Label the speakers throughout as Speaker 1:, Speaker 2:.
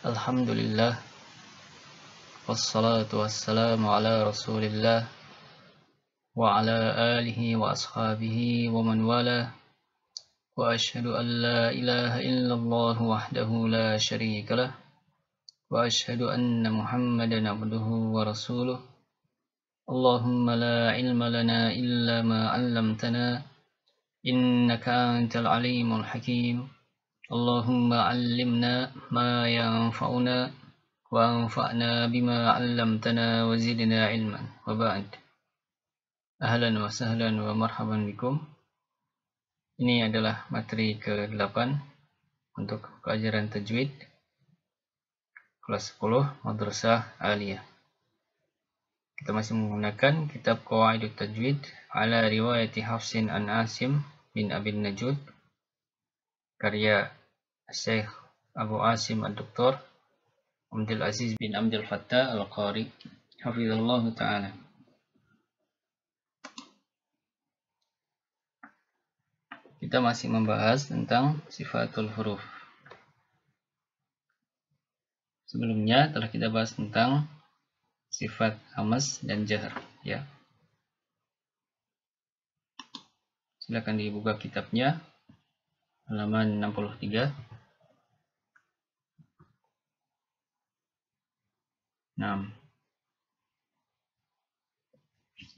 Speaker 1: Alhamdulillah, wassalatu wassalamu ala rasulillah wa ala alihi wa ashabihi wa man wala wa ashhadu an la ilaha illallah wahdahu la sharika lah wa ashhadu anna muhammadan abduhu wa rasuluh. Allahumma la ilma lana illa ma 'allamtana innaka antal alimul hakim. Allahumma 'allimna ma yanfa'una wa anfa'na bima 'allamtana wa zidna ilman. Wa ba'd. Ahlan wa sahlan wa marhaban bikum. Ini adalah materi ke-8 untuk pelajaran tajwid kelas 10 Madrasah Aliyah. Kita masih menggunakan kitab Qawaidut Tajwid ala riwayati Hafsin an Asim bin Abin Najud, karya Syekh Abu Asim Ad-Doktor Abdul Aziz bin Abdul Fattah Al-Qari hafizallahu ta'ala. Kita masih membahas tentang sifatul huruf. Sebelumnya telah kita bahas tentang sifat hamas dan jahr, ya. Silakan dibuka kitabnya halaman 63. Nah,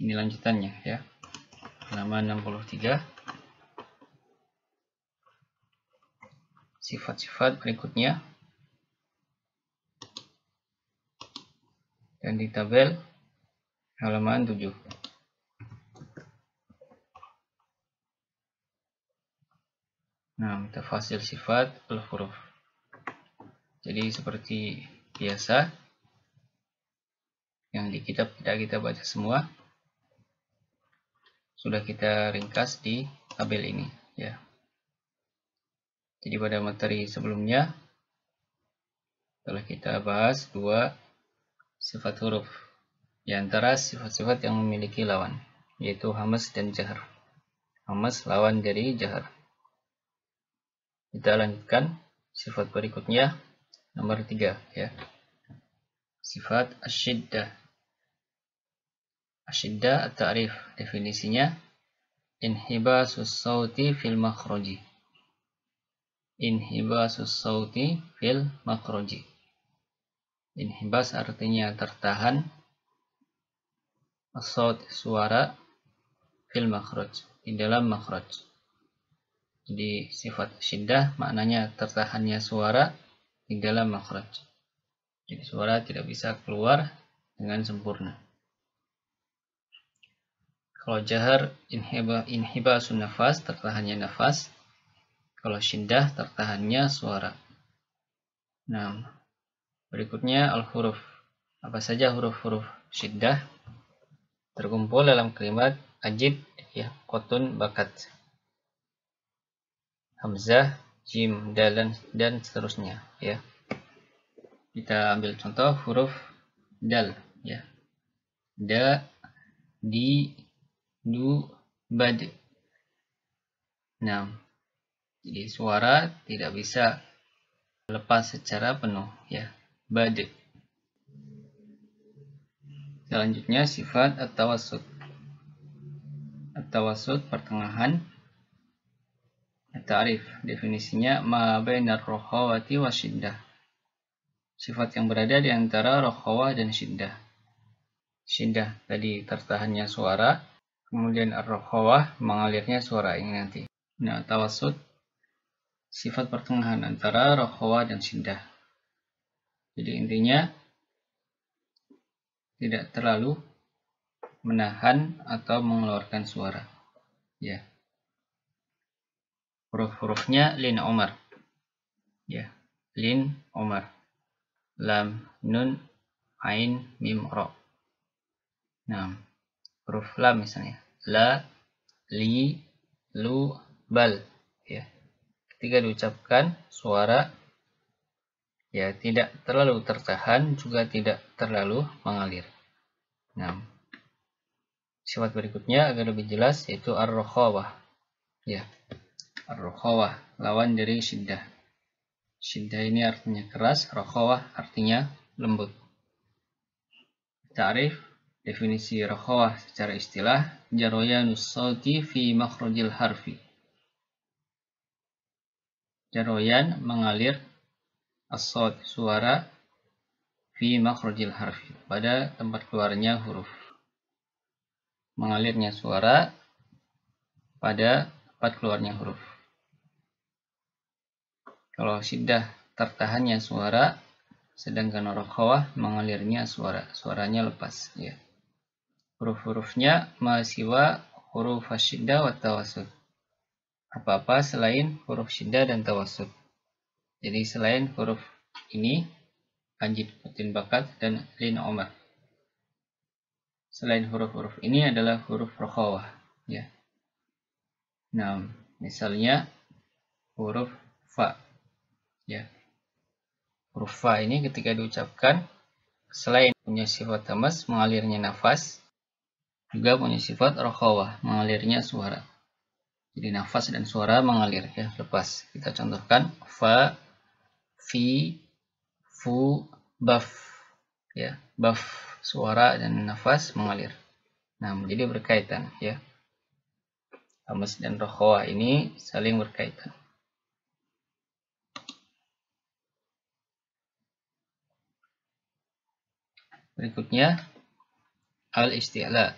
Speaker 1: ini lanjutannya, ya. Halaman 63. Sifat-sifat berikutnya. Dan di tabel halaman 7. Nah, tafasil sifat al-huruf. Jadi seperti biasa, yang di kitab tidak kita baca semua, sudah kita ringkas di tabel ini, ya. Jadi pada materi sebelumnya telah kita bahas 2 sifat huruf di antara sifat-sifat yang memiliki lawan, yaitu hamas dan jahr. Hamas lawan dari jahr. Kita lanjutkan sifat berikutnya, nomor 3, ya. Sifat asyiddah. Asyiddah at-ta'rif, definisinya inhibasus sauti fil makhraji. Inhibasus sauti fil makhraji. Inhibas artinya tertahan, as-saut suara, fil makhraj, di dalam makhraj. Jadi sifat syiddah maknanya tertahannya suara di dalam makhraj. Jadi suara tidak bisa keluar dengan sempurna. Kalau jahr inhibasun nafas, tertahannya nafas. Kalau syiddah tertahannya suara. Nah, berikutnya al-huruf. Apa saja huruf-huruf syiddah? Terkumpul dalam kalimat ajib, ya, qotun, bakat, hamzah, jim, dal, dan seterusnya, ya. Kita ambil contoh huruf dal, ya. Da, di, du, bad. Nah, jadi suara tidak bisa lepas secara penuh, ya. Bad. Selanjutnya sifat at-tawassut. At-tawassut, pertengahan. At-ta'rif, definisinya ma bainar rokhawati wa syiddah. Sifat yang berada di antara rokhawah dan syiddah. Syiddah tadi tertahannya suara, kemudian ar-rokhawah mengalirnya suara ini nanti. Nah, tawassut sifat pertengahan antara rokhawah dan syiddah. Jadi intinya tidak terlalu menahan atau mengeluarkan suara, ya. Huruf-hurufnya lin umar, ya. Lin umar, lam, nun, ain, mim, ro. Nah, huruf lam misalnya la, li, lu, bal, ya. Ketika diucapkan suara, ya, tidak terlalu tertahan, juga tidak terlalu mengalir. Nah, sifat berikutnya agar lebih jelas yaitu ar-rokhawah, ya. Ar-rokhawah lawan dari syiddah. Syiddah ini artinya keras, rakhawah artinya lembut. Ta'rif, definisi rakhawah secara istilah, jaroyanus sauti fi makhrajil harfi. Jaroyan mengalir as-saut suara fi makhrajil harfi pada tempat keluarnya huruf. Mengalirnya suara pada tempat keluarnya huruf. Kalau syiddah tertahannya suara, sedangkan rakhawah mengalirnya suara, suaranya lepas ya. Huruf-hurufnya masiwa huruf syiddah wa tawassut. Apa-apa selain huruf syiddah dan tawassut. Jadi selain huruf ini, Anjid, Fatin, Bakat, dan Lin, Omar. Selain huruf-huruf ini adalah huruf rakhawah ya. Nah, misalnya huruf fa ya. Huruf fa ini ketika diucapkan selain punya sifat hamas mengalirnya nafas, juga punya sifat rakhawah mengalirnya suara. Jadi nafas dan suara mengalir ya, lepas. Kita contohkan fa, fi, fu, baf ya. Baf suara dan nafas mengalir. Nah, menjadi berkaitan ya. Hamas dan rakhawah ini saling berkaitan. Berikutnya al-isti'la.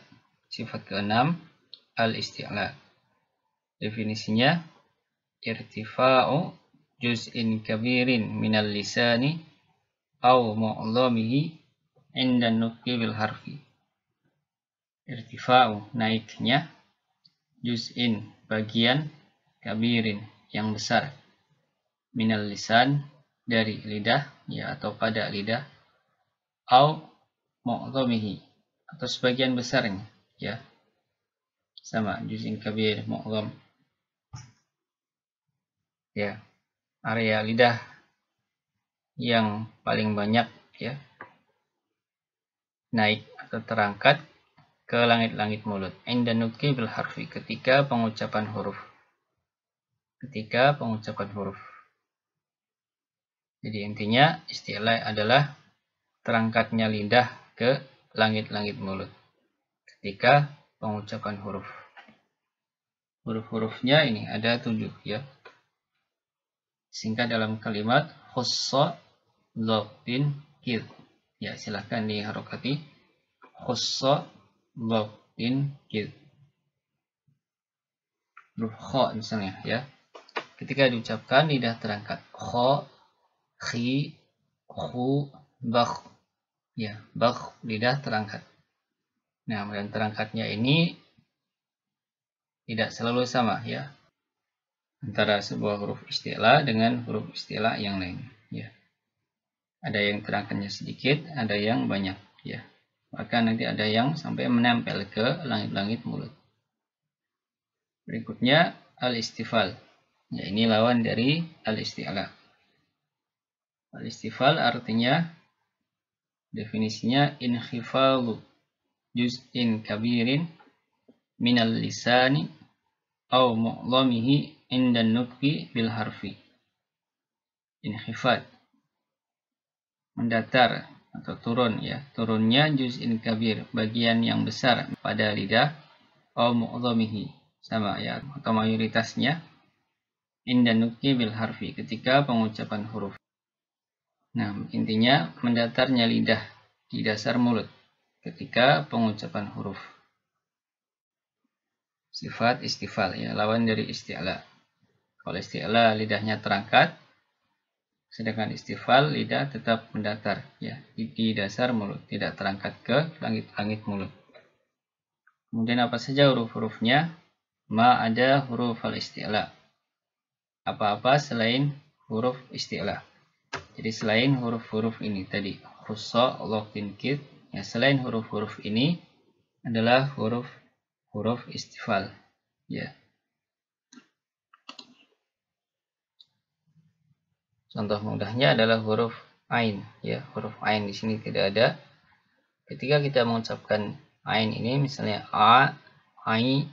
Speaker 1: Sifat ke-6 al-isti'la. Definisinya irtifa'u juz'in kabirin minal lisani au mu'dhamihi inda nutqi bil harfi. Irtifa'u naiknya, juz'in bagian, kabirin yang besar, minal lisan dari lidah ya atau pada lidah, au mu'dhamihi atau sebagian besarnya ya. Sama juz'in kabir, mu'dham ya, area lidah yang paling banyak ya naik atau terangkat ke langit-langit mulut. Inda nutqi bil harfi, ketika pengucapan huruf. Ketika pengucapan huruf. Jadi intinya istilah adalah terangkatnya lidah ke langit-langit mulut ketika pengucapan huruf. Huruf-hurufnya ini ada 7 ya. Singkat dalam kalimat khussa, dhabtin, kid. Ya, silahkan diharokati. Khussa, dhabtin, kid. Huruf kha misalnya ya. Ketika diucapkan lidah terangkat. Kha, khi, khu, bakh. Ya, bakh lidah terangkat. Nah, dan terangkatnya ini tidak selalu sama ya. Antara sebuah huruf isti'la dengan huruf isti'la yang lain ya. Ada yang terangkatnya sedikit, ada yang banyak ya. Bahkan nanti ada yang sampai menempel ke langit-langit mulut. Berikutnya al-istifal. Ya, ini lawan dari al-isti'la. Al-istifal artinya definisinya inkhifadhu juz'in kabirin minal lisani au mu'dhamihi inda nutqi bil harfi. Inkhifad, mendatar atau turun ya, turunnya juz'in kabir, bagian yang besar pada lidah, au mu'dhamihi, sama ya atau mayoritasnya, inda nutqi bil harfi, ketika pengucapan huruf. Nah, intinya mendatarnya lidah di dasar mulut ketika pengucapan huruf. Sifat istifal ya, lawan dari isti'la. Kalau isti'la lidahnya terangkat, sedangkan istifal lidah tetap mendatar ya di dasar mulut, tidak terangkat ke langit-langit mulut. Kemudian apa saja huruf-hurufnya? Ma ada huruf al-isti'la. Apa-apa selain huruf isti'la. Jadi selain huruf-huruf ini tadi, khussa, dhabtin, kid, ya selain huruf-huruf ini adalah huruf istifal ya. Contoh mudahnya adalah huruf ain ya. Huruf ain di sini tidak ada. Ketika kita mengucapkan ain ini misalnya a, ai,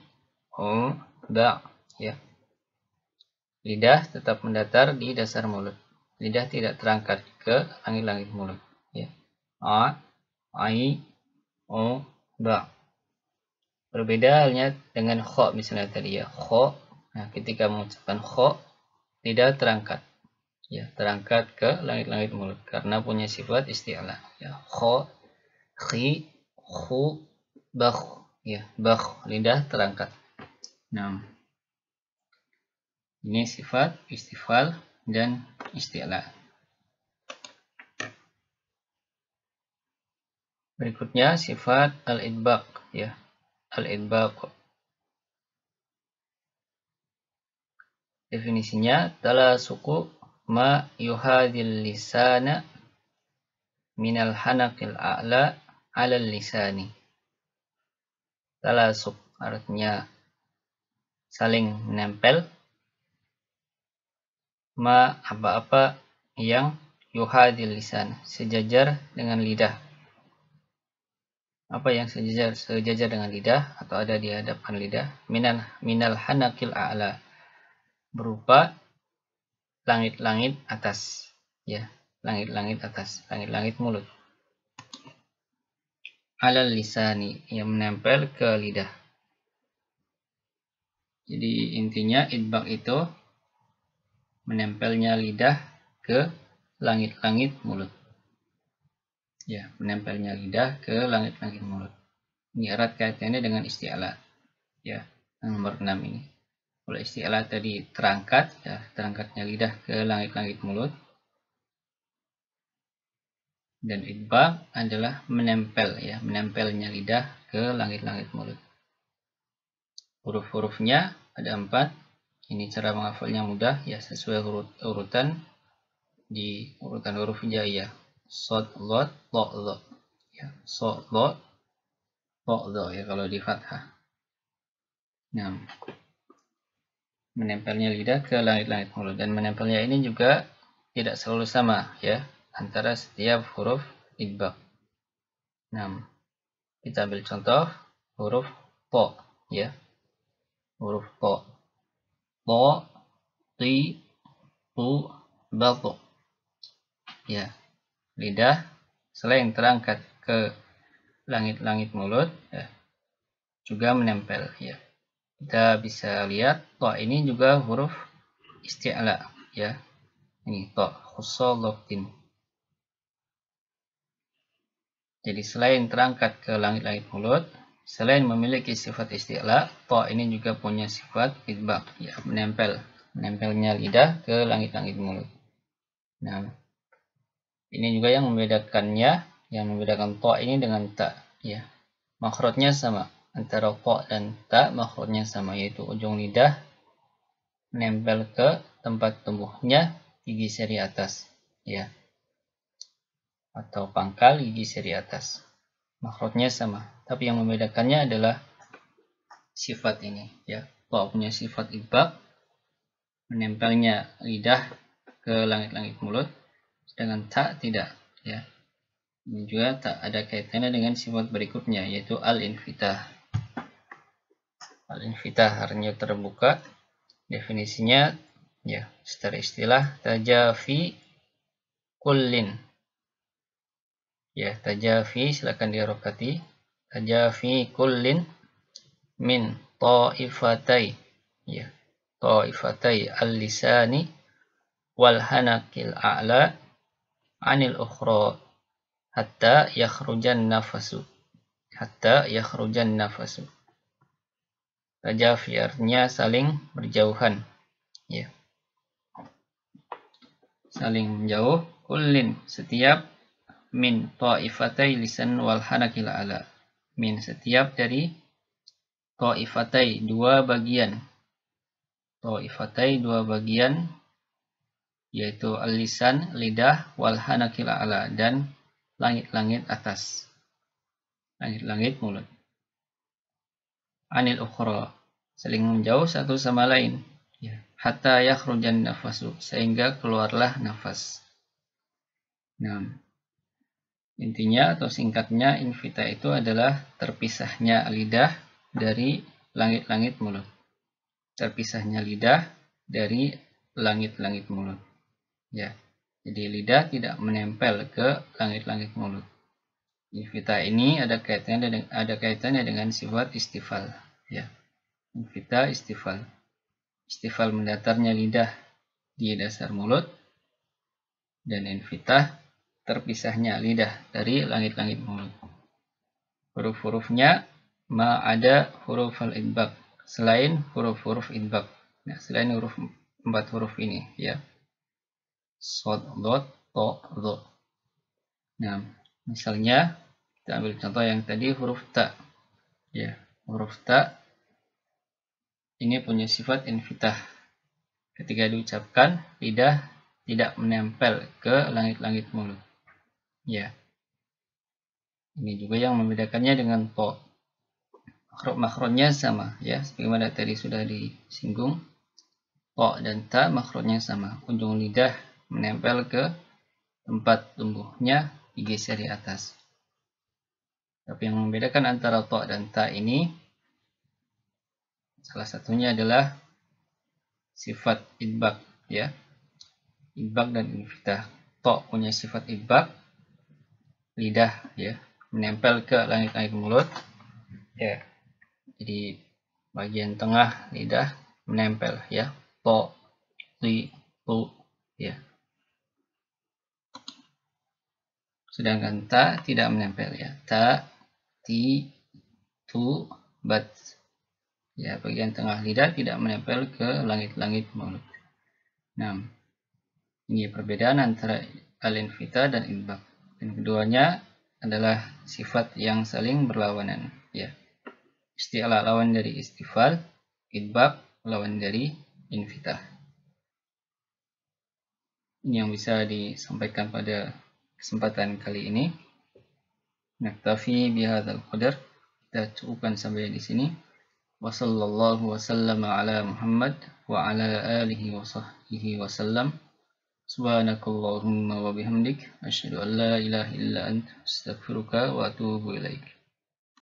Speaker 1: o, ba ya. Lidah tetap mendatar di dasar mulut. lidah tidak terangkat ke langit-langit mulut. Ya. A, ai, o, ba. Berbeda halnya dengan kho misalnya tadi ya. Kho, nah ketika mengucapkan kho, lidah terangkat. Ya, terangkat ke langit-langit mulut karena punya sifat isti'la. Ya, kho, khi, khu, bakh. Ya, bakh, lidah terangkat. Nah, ini sifat istifal dan isti'la. Berikutnya sifat al-idbaq ya. Al-idbaq. Definisinya talasuqu ma yuhadil lisana minal hanaqil a'la 'alal lisani. Talasuk artinya saling menempel, ma apa-apa yang yuhadil lisan sejajar dengan lidah. Apa yang sejajar dengan lidah atau ada di hadapan lidah, minal hanaqil a'la, berupa langit-langit atas ya, langit-langit atas, langit-langit mulut. Alal lisani, yang menempel ke lidah. Jadi intinya idbaq itu menempelnya lidah ke langit-langit mulut. Ya, menempelnya lidah ke langit-langit mulut. Ini erat kaitannya dengan isti'la. Ya, nomor 6 ini. Kalau isti'la tadi terangkat, ya, terangkatnya lidah ke langit-langit mulut. Dan idbaq adalah menempel, ya, menempelnya lidah ke langit-langit mulut. Huruf-hurufnya ada 4. Ini cara menghafalnya mudah, ya, sesuai urutan di urutan huruf hijaiyah. Shad, dhad, dha, dha. Ya, shad, dhad, dha, dha, ya kalau di fathah. Nah, menempelnya lidah ke langit-langit mulut, dan menempelnya ini juga tidak selalu sama ya antara setiap huruf idbaq. Nah, kita ambil contoh huruf to ya. Huruf to. To, ti, tu, ba, to. Ya. Lidah selain terangkat ke langit-langit mulut ya, juga menempel ya. Kita bisa lihat to ini juga huruf isti'la ya. Ini to khussalatin. Jadi selain terangkat ke langit-langit mulut, selain memiliki sifat isti'la, to ini juga punya sifat idbaq ya, menempelnya lidah ke langit-langit mulut. Nah, ini juga yang membedakannya, yang membedakan to ini dengan ta ya. Makhrajnya sama antara to dan ta, makhrajnya sama, yaitu ujung lidah menempel ke tempat tumbuhnya gigi seri atas ya, atau pangkal gigi seri atas. Makhrajnya sama, tapi yang membedakannya adalah sifat ini ya. To punya sifat idbaq, menempelnya lidah ke langit-langit mulut, sedangkan ta tidak ya. Ini juga tak ada kaitannya dengan sifat berikutnya, yaitu al-infitah. Al-infitah artinya terbuka. Definisinya ya, secara istilah tajafi kullin. Ya, tajafi silakan dirokati. Tajafi kullin min ta'ifatai. Ya, ta'ifatai al-lisani wal hanakil a'la anil ukhra hatta yakhrujan nafasu. Hatta yakhrujan nafasu. Tajafi artinya saling berjauhan. Ya. Saling menjauh. Kullin setiap, min ta'ifatai lisan wal hanakil a'la. Min setiap dari ta'ifatai dua bagian. Ta'ifatai dua bagian, yaitu al-lisan lidah wal hanakil a'la, dan langit-langit atas, langit-langit mulut. Anil ukhra, saling menjauh satu sama lain ya. Hatta yakhrujan nafasu, sehingga keluarlah nafas. Nah, intinya atau singkatnya infita itu adalah terpisahnya lidah dari langit-langit mulut. Terpisahnya lidah dari langit-langit mulut ya. Jadi lidah tidak menempel ke langit-langit mulut. Infitah ini ada kaitannya dengan sifat istifal, ya. Infitah istifal. Istifal mendatarnya lidah di dasar mulut, dan infitah terpisahnya lidah dari langit-langit mulut. Huruf-hurufnya ma ada huruf al-idbaq, selain huruf-huruf idbaq. Nah, selain huruf 4 huruf ini, ya. Shad, dot, to, dho. Nah, misalnya kita ambil contoh yang tadi huruf ta. Ya, huruf ta ini punya sifat infitah. Ketika diucapkan, lidah tidak menempel ke langit-langit mulut. Ya. Ini juga yang membedakannya dengan to. Makhrajnya sama, ya. Sebagaimana tadi sudah disinggung. To dan ta makhrajnya sama. Ujung lidah menempel ke tempat tumbuhnya, digeser di atas. Tapi yang membedakan antara to dan ta ini, salah satunya adalah sifat idbaq, ya. Idbaq dan infitah. To punya sifat idbaq, lidah, ya, menempel ke langit-langit mulut, ya. Jadi bagian tengah lidah menempel, ya. To, ti, tu, ya. Sedangkan ta tidak menempel, ya. Ta, ti, tu, bat. Ya, bagian tengah lidah tidak menempel ke langit-langit mulut. Nah, ini perbedaan antara al-infitah dan idbaq. Dan keduanya adalah sifat yang saling berlawanan, ya. Isti'la lawan dari istifal, idbaq lawan dari infitah. Ini yang bisa disampaikan pada kesempatan kali ini. Naktafi bihadzal qadar. Kita cukupkan sampai di sini. Wassallallahu wasallama ala Muhammad wa ala alihi wa sahbihi wasallam. Subhanakallahumma wa bihamdik asyhadu an la ilaha illa anta astaghfiruka wa atubu ilaik.